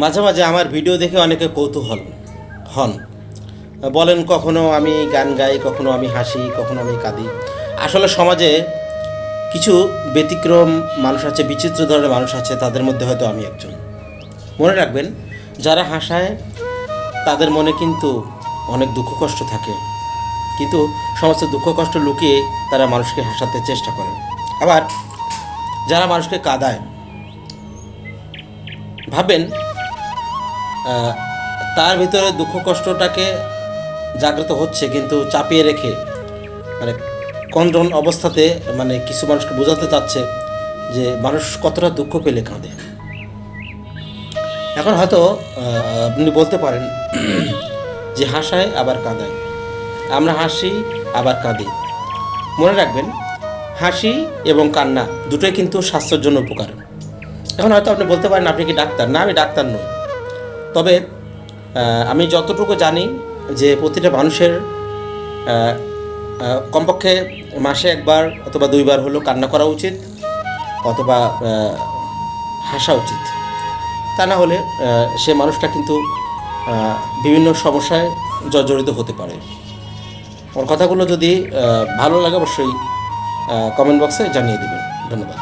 মাঝে মাঝে আমার ভিডিও দেখে অনেকে কৌতূহল হন, বলেন কখনো আমি গান গাই, কখনো আমি হাসি, কখনো আমি কাঁদি। আসলে সমাজে কিছু ব্যতিক্রম মানুষ আছে, বিচিত্র ধরনের মানুষ আছে, তাদের মধ্যে হয়তো আমি একজন। মনে রাখবেন, যারা হাসায় তাদের মনে কিন্তু অনেক দুঃখ কষ্ট থাকে, কিন্তু সমস্ত দুঃখ কষ্ট লুকিয়ে তারা মানুষকে হাসাতে চেষ্টা করে। আবার যারা মানুষকে কাঁদায়, ভাবেন তার ভিতরে দুঃখ কষ্টটাকে জাগ্রত হচ্ছে, কিন্তু চাপিয়ে রেখে মানে কন্ট্রোল অবস্থাতে কিছু মানুষকে বোঝাতে চাচ্ছে যে মানুষ কতটা দুঃখ পেলে কাঁদে। এখন হয়তো আপনি বলতে পারেন যে হাসায় আবার কাঁদায়, আমরা হাসি আবার কাঁদি। মনে রাখবেন, হাসি এবং কান্না দুটোই কিন্তু স্বাস্থ্যের জন্য উপকার। এখন হয়তো আপনি বলতে পারেন আপনি কি ডাক্তার? না, আমি ডাক্তার নই। তবে আমি যতটুকু জানি যে প্রতিটা মানুষের কমপক্ষে মাসে একবার অথবা দুইবার হলেও কান্না করা উচিত, অথবা হাসা উচিত। তা না হলে সে মানুষটা কিন্তু বিভিন্ন সমস্যায় জর্জরিত হতে পারে। আমার কথাগুলো যদি ভালো লাগে অবশ্যই কমেন্ট বক্সে জানিয়ে দেবেন। ধন্যবাদ।